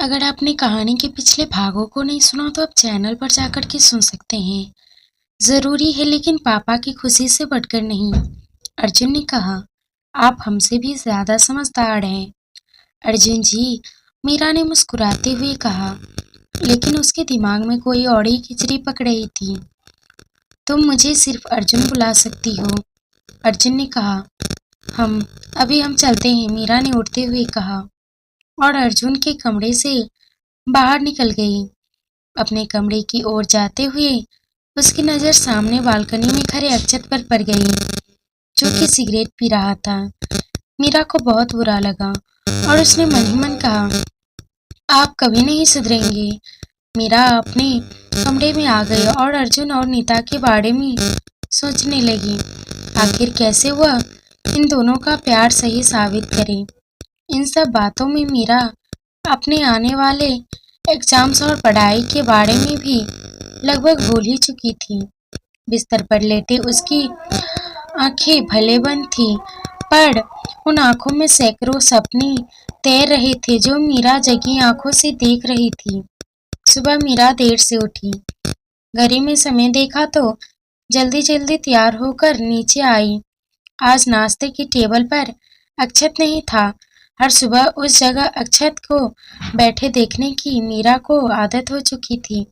अगर आपने कहानी के पिछले भागों को नहीं सुना तो आप चैनल पर जाकर के सुन सकते हैं। जरूरी है लेकिन पापा की खुशी से बढ़कर नहीं। अर्जुन ने कहा, आप हमसे भी ज्यादा समझदार हैं। अर्जुन जी, मीरा ने मुस्कुराते हुए कहा, लेकिन उसके दिमाग में कोई और ही खिचड़ी पक रही थी। तुम मुझे सिर्फ अर्जुन बुला सकती हो। अर्जुन ने कहा, हम हम चलते हैं, मीरा ने उठते हुए कहा, और अर्जुन के कमरे से बाहर निकल गई। अपने कमरे की ओर जाते हुए उसकी नजर सामने बालकनी में खड़े अक्षत पर पड़ गई, जो कि सिगरेट पी रहा था। मीरा को बहुत बुरा लगा और उसने मन ही मन कहा, आप कभी नहीं सुधरेंगे। मीरा अपने कमरे में आ गई और अर्जुन और नीता के बारे में सोचने लगी। आखिर कैसे हुआ इन दोनों का प्यार सही साबित करे। इन सब बातों में मीरा अपने आने वाले एग्जाम्स और पढ़ाई के बारे में भी लगभग भूल ही चुकी थी। बिस्तर पर लेटे उसकी आंखें भले बंद थी, पर उन आंखों में सैकड़ों सपने तैर रहे थे जो मीरा जगी आंखों से देख रही थी। सुबह मीरा देर से उठी। घड़ी में समय देखा तो जल्दी जल्दी तैयार होकर नीचे आई। आज नाश्ते की टेबल पर अक्षत नहीं था। हर सुबह उस जगह अक्षत को बैठे देखने की मीरा को आदत हो चुकी थी।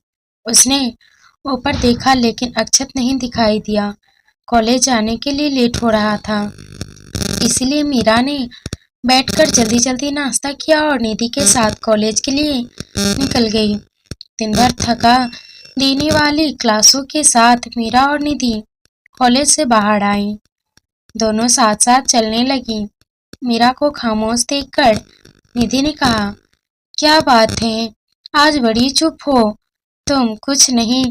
उसने ऊपर देखा लेकिन अक्षत नहीं दिखाई दिया। कॉलेज जाने के लिए लेट हो रहा था, इसलिए मीरा ने बैठकर जल्दी जल्दी नाश्ता किया और निधि के साथ कॉलेज के लिए निकल गई। दिन भर थका देने वाली क्लासों के साथ मीरा और निधि कॉलेज से बाहर आई। दोनों साथ साथ चलने लगी। मीरा को खामोश देखकर निधि ने कहा, क्या बात है, आज बड़ी चुप हो तुम। कुछ नहीं,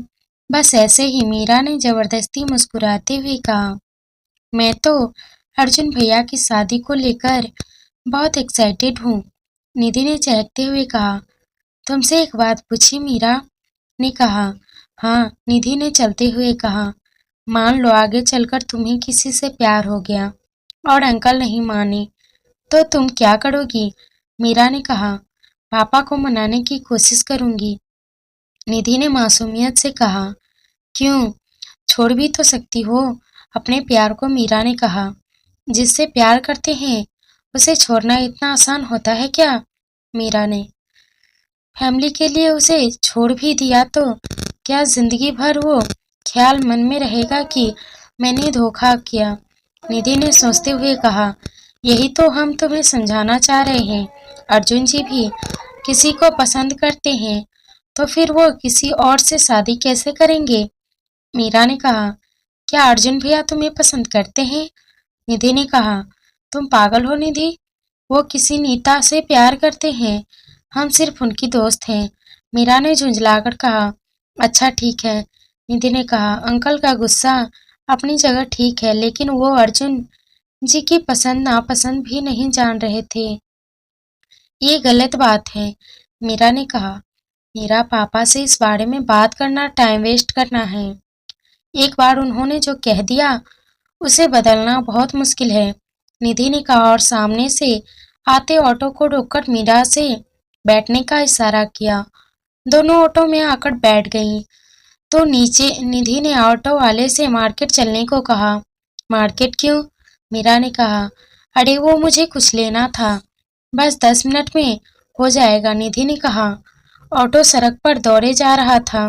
बस ऐसे ही, मीरा ने जबरदस्ती मुस्कुराते हुए कहा। मैं तो अर्जुन भैया की शादी को लेकर बहुत एक्साइटेड हूँ, निधि ने चहकते हुए कहा। तुमसे एक बात पूछी, मीरा ने कहा। हाँ, निधि ने चलते हुए कहा। मान लो आगे चलकर तुम्हें किसी से प्यार हो गया और अंकल नहीं माने, तो तुम क्या करोगी? मीरा ने कहा। पापा को मनाने की कोशिश करूंगी, निधि ने मासूमियत से कहा। क्यों, छोड़ भी तो सकती हो अपने प्यार को, मीरा ने कहा। जिससे प्यार करते हैं उसे छोड़ना इतना आसान होता है क्या? मीरा ने। फैमिली के लिए उसे छोड़ भी दिया तो क्या जिंदगी भर वो ख्याल मन में रहेगा कि मैंने धोखा किया? निधि ने सोचते हुए कहा। यही तो हम तुम्हें समझाना चाह रहे हैं। अर्जुन जी भी किसी को पसंद करते हैं, तो फिर वो किसी और से शादी कैसे करेंगे? मीरा ने कहा। क्या अर्जुन भैया तुम्हें पसंद करते हैं? निधि ने कहा। तुम पागल हो निधि, वो किसी नीता से प्यार करते हैं, हम सिर्फ उनकी दोस्त हैं, मीरा ने झुंझलाकर कहा। अच्छा ठीक है, निधि ने कहा। अंकल का गुस्सा अपनी जगह ठीक है, लेकिन वो अर्जुन जी की पसंद नापसंद भी नहीं जान रहे थे। ये गलत बात है, मीरा ने कहा। मेरा पापा से इस बारे में बात करना टाइम वेस्ट करना है। एक बार उन्होंने जो कह दिया उसे बदलना बहुत मुश्किल है, निधि ने कहा और सामने से आते ऑटो को रोककर मीरा से बैठने का इशारा किया। दोनों ऑटो में आकर बैठ गईं। तो नीचे निधि ने ऑटो वाले से मार्केट चलने को कहा। मार्केट क्यों? मीरा ने कहा। अरे वो मुझे कुछ लेना था, बस 10 मिनट में हो जाएगा, निधि ने कहा। ऑटो सड़क पर दौड़े जा रहा था।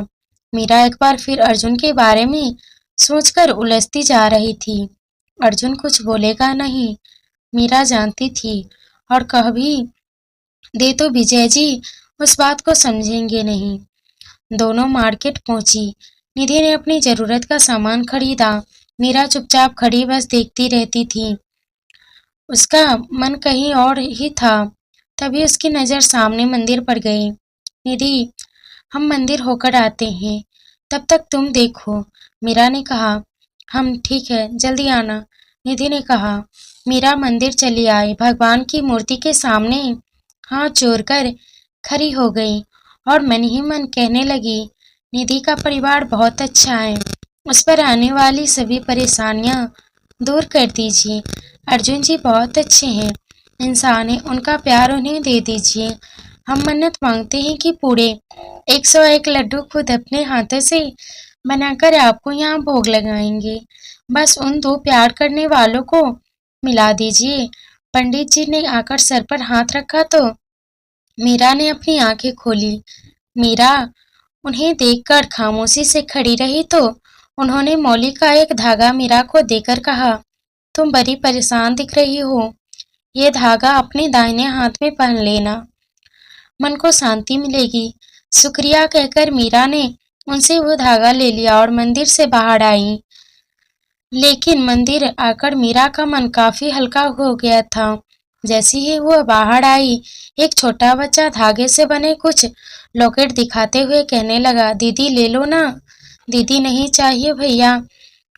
मीरा एक बार फिर अर्जुन के बारे में सोचकर उलझती जा रही थी। अर्जुन कुछ बोलेगा नहीं, मीरा जानती थी, और कह भी दे तो विजय जी उस बात को समझेंगे नहीं। दोनों मार्केट पहुंची। निधि ने अपनी जरूरत का सामान खरीदा। मीरा चुपचाप खड़ी बस देखती रहती थी। उसका मन कहीं और ही था। तभी उसकी नजर सामने मंदिर पर गई। निधि, हम मंदिर होकर आते हैं, तब तक तुम देखो, मीरा ने कहा। हम ठीक है, जल्दी आना, निधि ने कहा। मीरा मंदिर चली आई। भगवान की मूर्ति के सामने हाथ जोड़कर खड़ी हो गई और मन ही मन कहने लगी, निधि का परिवार बहुत अच्छा है, उस पर आने वाली सभी परेशानियां दूर कर दीजिए। अर्जुन जी बहुत अच्छे हैं, इंसान है, उनका प्यार उन्हें दे दीजिए। हम मन्नत मांगते हैं कि पूरे 101 लड्डू खुद अपने हाथों से बनाकर आपको यहाँ भोग लगाएंगे। बस उन दो प्यार करने वालों को मिला दीजिए। पंडित जी ने आकर सर पर हाथ रखा तो मीरा ने अपनी आंखें खोली। मीरा उन्हें देखकर खामोशी से खड़ी रही तो उन्होंने मौली का एक धागा मीरा को देकर कहा, तुम बड़ी परेशान दिख रही हो। ये धागा अपने दाहिने हाथ में पहन लेना, मन को शांति मिलेगी। शुक्रिया कहकर मीरा ने उनसे वो धागा ले लिया और मंदिर से बाहर आई। लेकिन मंदिर आकर मीरा का मन काफी हल्का हो गया था। जैसे ही वो बाहर आई, एक छोटा बच्चा धागे से बने कुछ लॉकेट दिखाते हुए कहने लगा, दीदी ले लो ना। दीदी नहीं चाहिए भैया।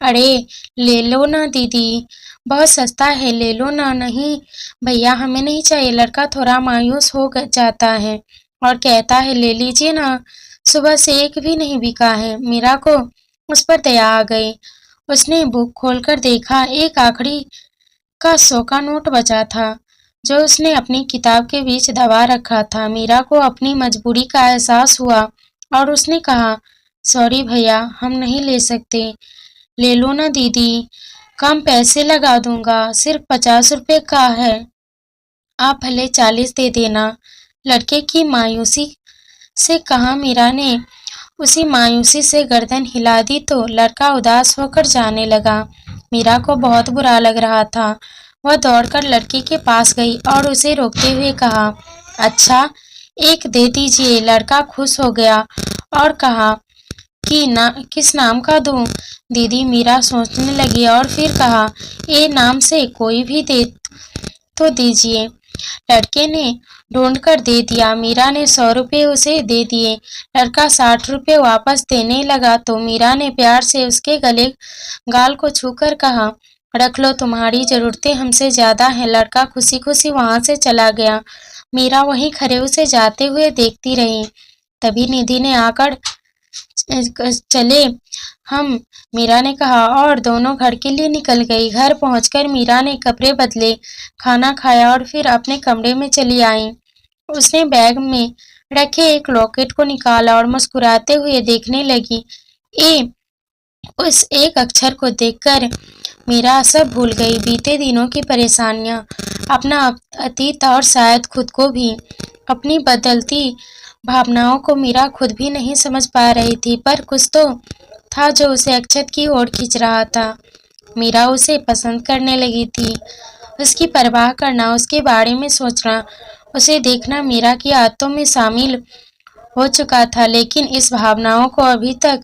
अरे ले लो ना दीदी, बहुत सस्ता है, ले लो ना। नहीं भैया हमें नहीं चाहिए। लड़का थोड़ा मायूस हो जाता है और कहता है ले लीजिए ना, सुबह से एक भी नहीं बिका है। मीरा को उस पर दया आ गई। उसने बुक खोलकर देखा, एक आखिरी का 100 का नोट बचा था जो उसने अपनी किताब के बीच दबा रखा था। मीरा को अपनी मजबूरी का एहसास हुआ और उसने कहा, सॉरी भैया हम नहीं ले सकते। ले लो ना दीदी, कम पैसे लगा दूंगा, सिर्फ 50 रुपए का है, आप भले 40 दे देना। लड़के की मायूसी से कहा। मीरा ने उसी मायूसी से गर्दन हिला दी तो लड़का उदास होकर जाने लगा। मीरा को बहुत बुरा लग रहा था। वह दौड़कर लड़के के पास गई और उसे रोकते हुए कहा, अच्छा एक दे दीजिए। लड़का खुश हो गया और कहा कि ना किस नाम का दूं? दीदी मीरा सोचने लगी और फिर कहा, ए नाम से कोई भी दे तो दीजिए। लड़के ने ढूंढ कर दे दिया। मीरा ने 100 रुपये उसे दे दिए। लड़का 60 रुपये वापस देने लगा तो मीरा ने प्यार से उसके गले गाल को छूकर कहा, रख लो, तुम्हारी जरूरतें हमसे ज्यादा हैं। लड़का खुशी खुशी वहां से चला गया। मीरा वहीं खड़े उसे जाते हुए देखती रही। तभी निधि ने आकर चले हम, मीरा ने कहा और दोनों घर के लिए निकल गई। घर पहुंचकर मीरा ने कपड़े बदले, खाना खाया और फिर अपने कमरे में चली आई। उसने बैग में रखे एक लॉकेट को निकाला और मुस्कुराते हुए देखने लगी। उस एक अक्षर को देखकर मीरा सब भूल गई, बीते दिनों की परेशानियां, अपना अतीत और शायद खुद को भी। अपनी बदलती भावनाओं को मीरा खुद भी नहीं समझ पा रही थी, पर कुछ तो था जो उसे अक्षत की ओर खींच रहा था। मीरा उसे पसंद करने लगी थी। उसकी परवाह करना, उसके बारे में सोचना, उसे देखना मीरा की आदतों में शामिल हो चुका था। लेकिन इस भावनाओं को अभी तक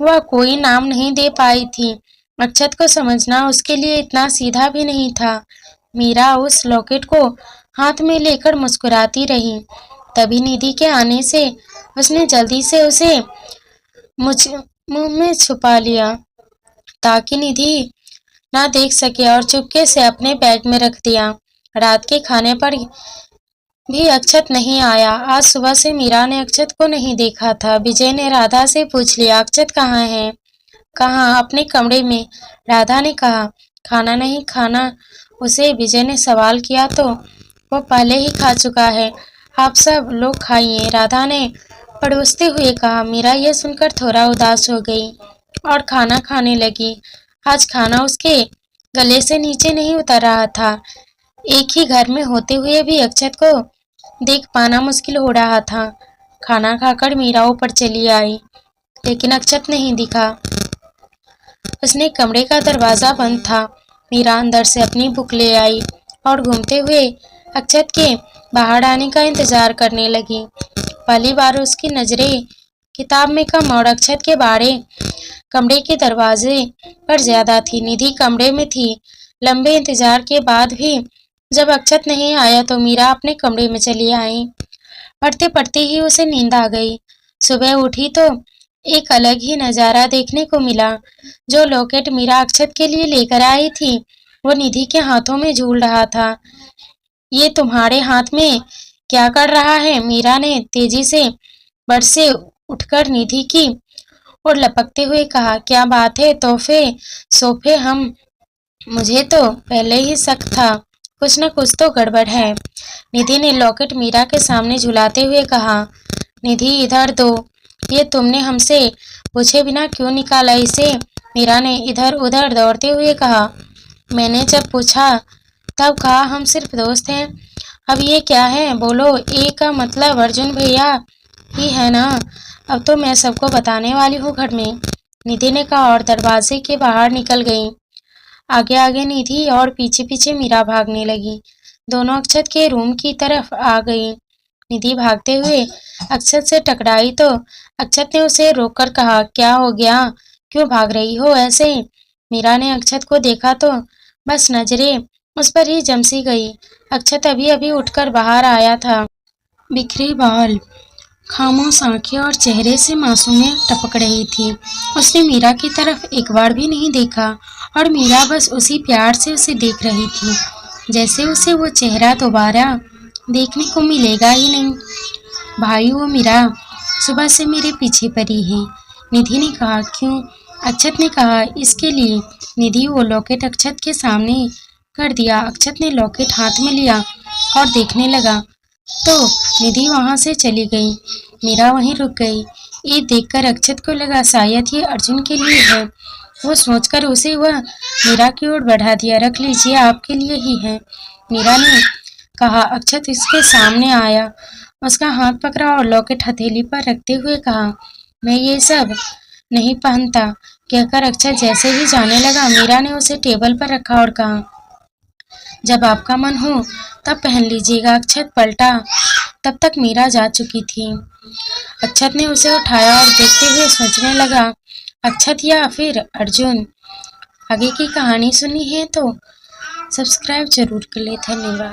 वह कोई नाम नहीं दे पाई थी। अक्षत को समझना उसके लिए इतना सीधा भी नहीं था। मीरा उस लॉकेट को हाथ में लेकर मुस्कुराती रही। तभी निधि के आने से उसने जल्दी से उसे मुंह में छुपा लिया ताकि निधि ना देख सके और चुपके से अपने बैग में रख दिया। रात के खाने पर भी अक्षत नहीं आया। आज सुबह से मीरा ने अक्षत को नहीं देखा था। विजय ने राधा से पूछ लिया, अक्षत कहाँ है? कहाँ? अपने कमरे में, राधा ने कहा। खाना नहीं खाना उसे विजय ने सवाल किया तो वो पहले ही खा चुका है, आप सब लोग खाइए, राधा ने पड़ोसते हुए कहा। मीरा यह सुनकर थोड़ा उदास हो गई और खाना खाने लगी। आज खाना उसके गले से नीचे नहीं उतर रहा था। एक ही घर में होते हुए भी अक्षत को देख पाना मुश्किल हो रहा था। खाना खाकर मीरा ऊपर चली आई, लेकिन अक्षत नहीं दिखा। उसने कमरे का दरवाजा बंद था। मीरा अंदर से अपनी बुक ले आई और घूमते हुए अक्षत के बाहर आने का इंतजार करने लगी। पहली बार उसकी नजरें किताब में कम और अक्षत के बारे कमरे के दरवाजे पर ज्यादा थी। निधि कमरे में थी। लंबे इंतजार के बाद भी जब अक्षत नहीं आया तो मीरा अपने कमरे में चली आई। पढ़ते पढ़ते ही उसे नींद आ गई। सुबह उठी तो एक अलग ही नजारा देखने को मिला। जो लॉकेट मीरा अक्षत के लिए लेकर आई थी वो निधि के हाथों में झूल रहा था। ये तुम्हारे हाथ में क्या कर रहा है? मीरा ने तेजी से बेड से उठकर निधि की और लपकते हुए कहा, क्या बात है? तोहफे सोफे हम, मुझे तो पहले ही शक था कुछ न कुछ तो गड़बड़ है। निधि ने लॉकेट मीरा के सामने झुलाते हुए कहा, निधि इधर दो, ये तुमने हमसे पूछे बिना क्यों निकाला इसे? मीरा ने इधर उधर दौड़ते हुए कहा, मैंने जब पूछा तब कहा हम सिर्फ दोस्त हैं। अब ये क्या है? बोलो, ए का मतलब अर्जुन भैया ही है ना? अब तो मैं सबको बताने वाली हूँ घर में, निधि ने कहा और दरवाजे के बाहर निकल गई। आगे आगे निधि और पीछे पीछे मीरा भागने लगी। दोनों अक्षत के रूम की तरफ आ गई। निधि भागते हुए अक्षत से टकराई तो अक्षत ने उसे रोककर कहा, क्या हो गया? क्यों भाग रही हो ऐसे? मीरा ने अक्षत को देखा तो बस नजरें उस पर ही जमसी गई। अक्षत अभी अभी उठकर बाहर आया था। बिखरे बाल, खामोश आंखें और चेहरे से मासूमियत टपक रही थी। उसने मीरा की तरफ एक बार भी नहीं देखा और मीरा बस उसी प्यार से उसे देख रही थी, जैसे उसे वो चेहरा दोबारा देखने को मिलेगा ही नहीं। भाई, वो मीरा सुबह से मेरे पीछे पड़ी है, निधि ने कहा। क्यों? अक्षत ने कहा, इसके लिए। निधि वो लॉकेट अक्षत के सामने कर दिया। अक्षत ने लॉकेट हाथ में लिया और देखने लगा तो निधि वहां से चली गई। मीरा वहीं रुक गई। ये देखकर अक्षत को लगा शायद ये अर्जुन के लिए है। वो सोचकर उसे वह मीरा की ओर बढ़ा दिया। रख लीजिए, आपके लिए ही है, मीरा ने कहा। अक्षत इसके सामने आया, उसका हाथ पकड़ा और लॉकेट हथेली पर रखते हुए कहा, मैं ये सब नहीं पहनता, कहकर अक्षत जैसे ही जाने लगा, मीरा ने उसे टेबल पर रखा और कहा, जब आपका मन हो तब पहन लीजिएगा। अक्षत पलटा, तब तक मीरा जा चुकी थी। अक्षत ने उसे उठाया और देखते हुए सोचने लगा, अक्षत या फिर अर्जुन? आगे की कहानी सुनी है तो सब्सक्राइब जरूर कर ले। धन्यवाद।